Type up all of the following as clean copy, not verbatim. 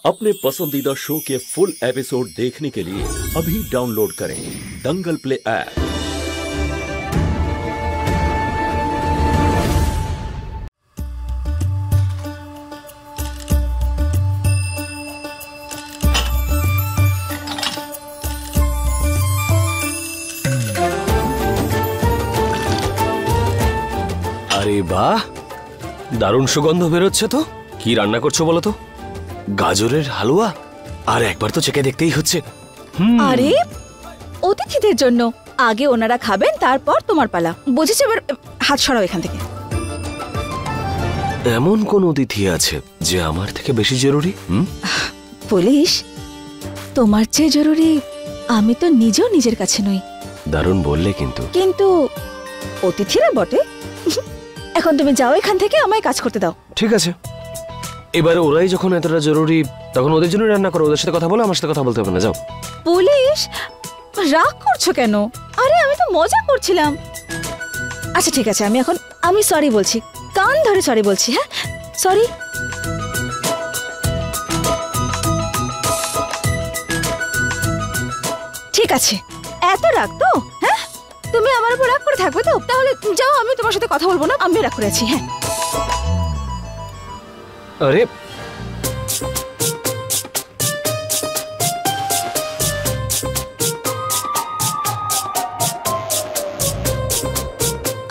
अपने पसंदीदा शो के फुल एपिसोड देखने के लिए अभी डाउनलोड करें दंगल प्ले ऐप। আরে বাহ, দারুণ সুগন্ধ বেরোচ্ছে তো। কি রান্না করছো বলো তো? গাজরের হালুয়া? আর একবার তো চেখে দেখতেই হচ্ছে। আরে অতিথিদের জন্য, আগে ওনারা খাবেন তারপর তোমার পালা, বুঝেছো? এবার হাত সরাও এখান থেকে। এমন কোন অতিথি আছে যে আমার থেকে বেশি জরুরি? পুলিশ, তোমার চেয়ে জরুরি আমি তো নিজেও নিজের কাছে নই। দারুণ বললে, কিন্তু অতিথিরা বটে। এখন তুমি যাও এখান থেকে, আমায় কাজ করতে দাও। ঠিক আছে, এবারে ওরাই যখন এতটা জরুরি তখন ওদের জন্য রান্না করো। ওদের সাথে কথা বলো, আমার সাথে কথা বলতে হবে না। যাও। পুলিশ, রাগ করছো কেন? আরে আমি তো মজা করছিলাম। আচ্ছা ঠিক আছে, আমি সরি বলছি, কান ধরে সরি বলছি। হ্যাঁ সরি। ঠিক আছে, এত রাগ তো? হ্যাঁ, তুমি আমার উপর রাগ করে থাকবে তো? তাহলে যাও, আমি তোমার সাথে কথা বলবো না, আমি রাগ করে আছি। হ্যাঁ। আরে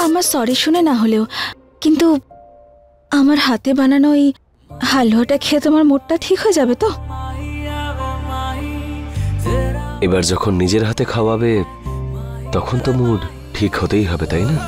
আমার সরি শুনে না হলেও, কিন্তু আমার হাতে বানানো এই হালুয়াটা খেয়ে তোমার মুডটা ঠিক হয়ে যাবে তো? এবার যখন নিজের হাতে খাওয়াবে তখন তো মুড ঠিক হতেই হবে, তাই না?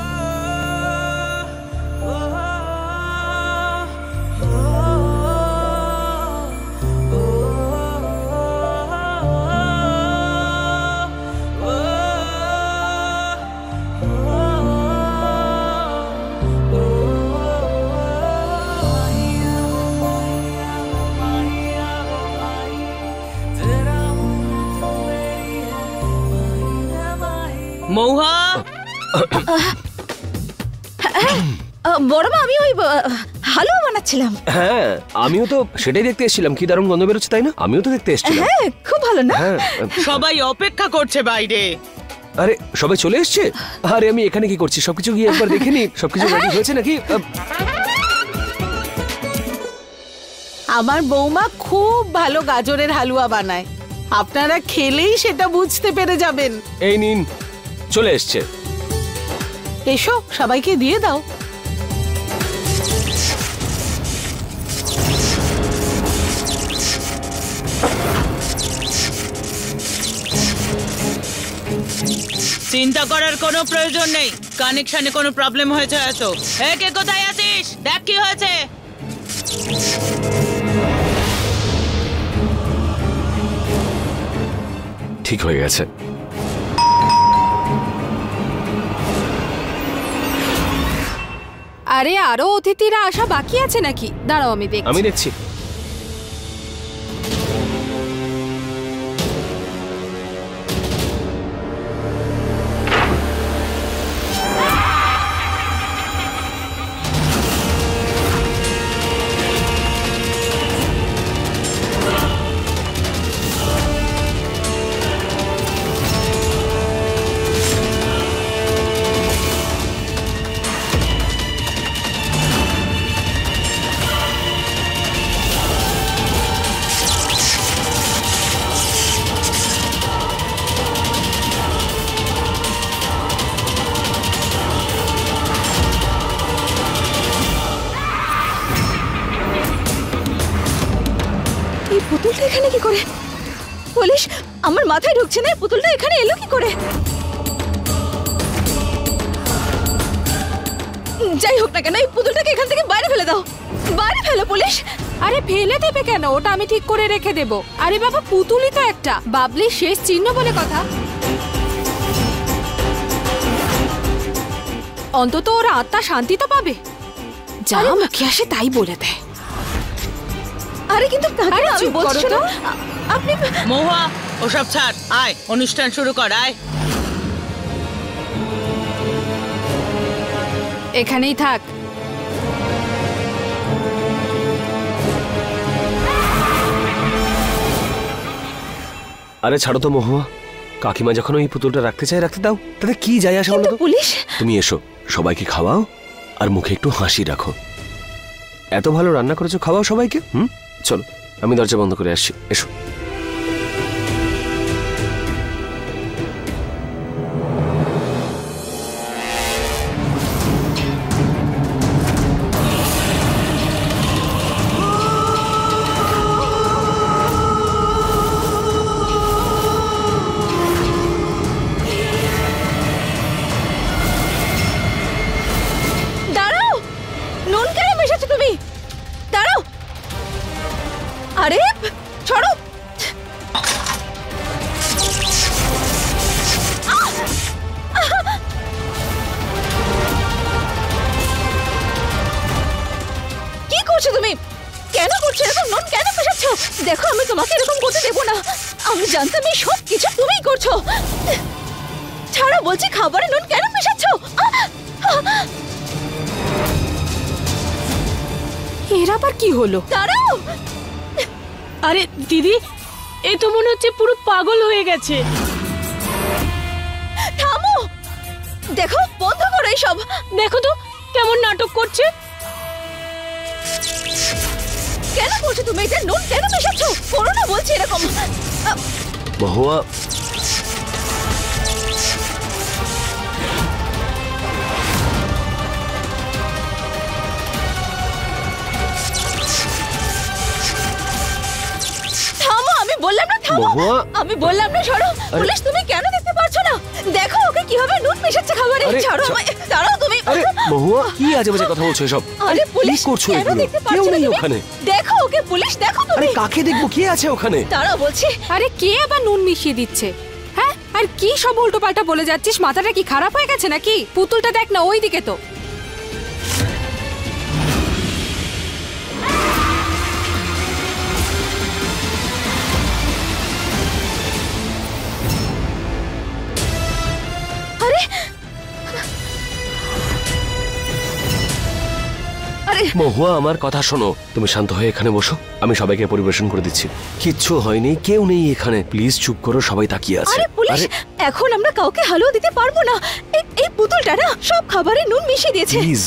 মৌহা, বড় মা, আমি ওই হালুয়া বানাচ্ছিলাম। হ্যাঁ, আমিও তো সেটাই দেখতে এসেছিলাম। কি দারুণ গন্ধ বেরোচ্ছে, তাই না? আমিও তো দেখতে এসেছিলাম। হ্যাঁ, খুব ভালো না? সবাই অপেক্ষা করছে বাইরে। আরে সবাই চলে এসছে? আরে আমি এখানে কি করছি? সবকিছু গিয়ে একবার দেখে নি, সবকিছু রেডি হয়েছে নাকি? আমার বৌমা খুব ভালো গাজরের হালুয়া বানায়, আপনারা খেলেই সেটা বুঝতে পেরে যাবেন। এই নিন, চলে এসছে। এসো, সবাইকে দিয়ে দাও। চিন্তা করার কোনো প্রয়োজন নেই, কানেকশনে কোনো প্রবলেম হয়েছে হয়তো। কে কোথায় আছিস? দেখ কি হয়েছে। ঠিক হয়ে গেছে। আরে আরো অতিথিরা আসা বাকি আছে নাকি? দাঁড়াও আমি দেখছি। এই পুতুলটা এখানে কি করে? পুলিশ, আমার মাথায় ঢুকছে না, পুতুলটা এখানে এলো কি করে? যাই হোক না কেন, এই পুতুলটাকে এখান থেকে বাইরে ফেলে দাও। বাইরে ফেলো পুলিশ। আরে ফেলে দেবে কেন? ওটা আমি ঠিক করে রেখে দেব। আরে বাবা, পুতুলই তো একটা, বাবলির শেষ চিহ্ন বলে কথা। অন্তত ওরা আত্মা শান্তি তো পাবে। যা মুখে আসে তাই বলে দেয়। আরে কিন্তু আমি বলছি না, আপনি। মহুয়া, ওসব ছাড়, আয় অনুষ্ঠান শুরু কর। আয়, এখানেই থাক। আরে ছাড়ো তো মহুয়া, কাকিমা যখন ওই পুতুলটা রাখতে চায় রাখতে দাও, তাতে কি যায় আসে বলো কিন্তু তো? পুলিশ তুমি এসো, সবাইকে খাওয়াও আর মুখে একটু হাসি রাখো। এত ভালো রান্না করেছো, খাওয়াও সবাইকে। চলো আমি দরজা বন্ধ করে আসছি, এসো। দাঁড়াও, নুন কেন মেশাচ্ছ তুমি? দাঁড়াও, আরে ছাড়ো। কি করছো তুমি? কেন করছো এরকম? নুন কেন মেশাচ্ছ? দেখো আমি তোমাকে এরকম করতে দেবো না। আমি জানতাম এই সব কিছু তুমিই করছো। ছাড়ো বলছি, খাবারে নুন কেন মেশাচ্ছ? এর আবার কি হলো? দাঁড়াও, আরে দিদি, এ তো মনে হচ্ছে পুরো পাগল হয়ে গেছে। থামো। দেখো বন্ধ করো এইসব। দেখো তো কেমন নাটক করছে। কেন করছো তুমি এটা? নুন কেন মেশাচ্ছ? করো না বলছি এরকম। মহুয়া, থামো, আমি বললাম না থামো। মহুয়া। আমি বললাম না সরো। পুলিশ তুমি কেন দেখতে পারছো না? দেখো ওকে কিভাবে নুন মেশাচ্ছে খাবারে। আরে, ছাড়ো আমায়, দাঁড়াও তুমি। আরে মহুয়া, কি আজে বাজে কথা বলছো এসব? আরে পুলিশ কি করছো কেন এগুলো? দেখতে কেউ পারছো না নেই তুমি? ওখানে। দেখো ওকে, পুলিশ দেখো আরে তুমি। কাকে দেখবো, কে আছে ওখানে? দাঁড়াও বলছি। আরে কে আবার নুন মিশিয়ে দিচ্ছে? হ্যাঁ, আর কি সব উল্টোপাল্টা বলে যাচ্ছিস? মাথাটা কি খারাপ হয়ে গেছে নাকি? পুতুলটা দেখ না, ওই দিকে তো। আরে আরে মহুয়া, আমার কথা শোনো, তুমি শান্ত হয়ে এখানে বসো, আমি সবাইকে পরিবেশন করে দিচ্ছি। কিচ্ছু হয়নি, কেউ নেই এখানে, প্লিজ চুপ করো, সবাই তাকিয়ে আছে। আরে পুলিশ, এখন আমরা কাউকে হালুয়া দিতে পারবো না। এই পুতুলটা না সব খাবারে নুন মিশিয়ে দিয়েছে। প্লিজ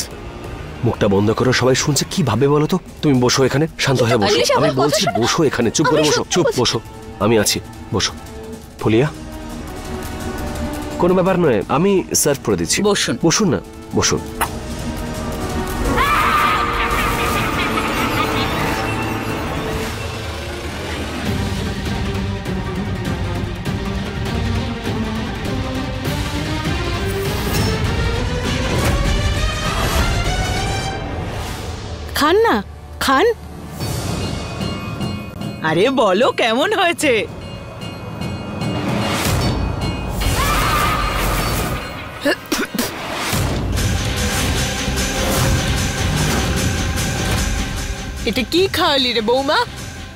মুখটা বন্ধ করো, সবাই শুনছে কি ভাববে বলো তো? তুমি বসো এখানে, শান্ত হয়ে বসো। পুলিশ, আমার আমি কথা বলছি শোনো। বসো এখানে, চুপ করে আমি বসো, সত্যি চুপ বলছি। বসো, আমি আছি, বসো। ফুলিয়া, কোনো ব্যাপার নয়, আমি সার্ভ করে দিচ্ছি। বসুন। বসুন না, বসুন। খান না, খান। আরে বলো কেমন হয়েছে? এটা কি খাওয়ালি রে বৌমা?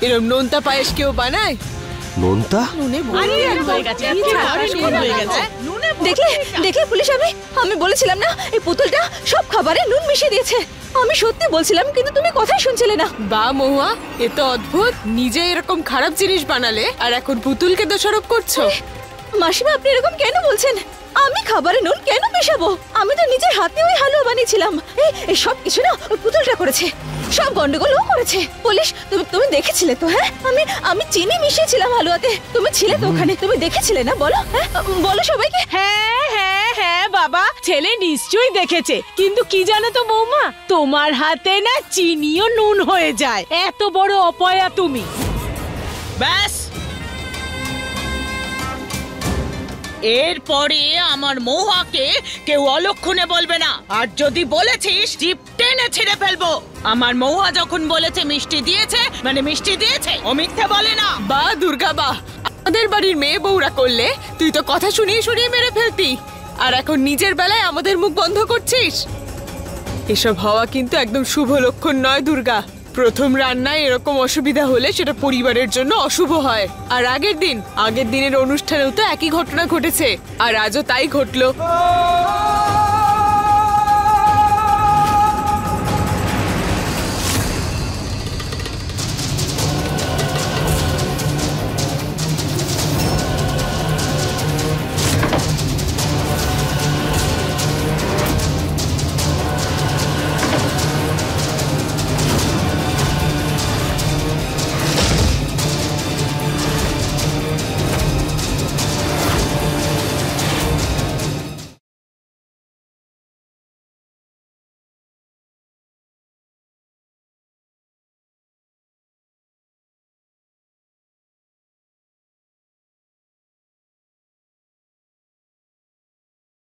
এরম নোনতা পায়েস কেউ বানায়? নোনতা? আরে হয়ে গেছে, আজকে দারুণ নুন হয়ে গেছে। দেখলে দেখলে পুলিশ, আমি বলেছিলাম না এই পুতুলটা সব খাবারে নুন মিশিয়ে দিয়েছে। আমি সত্যি বলছিলাম, কিন্তু তুমি কথাই শুনছিলে না। বা মহুয়া, এ তো অদ্ভুত। নিজে এরকম খারাপ জিনিস বানালে আর এখন পুতুলকে দোষারোপ করছো। মাসিমা, আপনি এরকম কেন বলছেন? আমি খাবারে নুন কেন মেশাবো? আমি তো নিজের হাতে ওই হালুয়া বানিয়েছিলাম। এই সব কিছু না ওই পুতুলটা করেছে, সব গন্ডগোলও করেছে। পুলিশ, তুমি দেখেছিলে তো? হ্যাঁ, আমি চিনি মিশিয়েছিলাম হালুয়াতে। তুমি ছিলে তো ওখানে, তুমি দেখেছিলে না? বলো, হ্যাঁ বলো সবাইকে। হ্যাঁ হ্যাঁ হ্যাঁ বাবা, ছেলে নিশ্চয়ই দেখেছে। কিন্তু কি জানো তো বৌমা, তোমার হাতে না চিনিও নুন হয়ে যায়। এত বড় অপয়া তুমি। ব্যাস, এরপরে আমার মহুয়াকে কেউ অলক্ষণে বলবে না। আর যদি বলেছিস, জিপ টেনে ছিঁড়ে ফেলবো। আমার মহুয়া যখন বলেছে মিষ্টি দিয়েছে, মানে মিষ্টি দিয়েছে, ও মিথ্যে বলে না। বা দুর্গা বা, আমাদের বাড়ির মেয়ে বউরা করলে তুই তো কথা শুনিয়ে শুনিয়ে মেরে ফেলতি, আর এখন নিজের বেলায় আমাদের মুখ বন্ধ করছিস। এসব হওয়া কিন্তু একদম শুভ লক্ষণ নয় দুর্গা। প্রথম রান্নায় এরকম অসুবিধা হলে সেটা পরিবারের জন্য অশুভ হয়। আর আগের দিনের অনুষ্ঠানেও তো একই ঘটনা ঘটেছে, আর আজও তাই ঘটলো।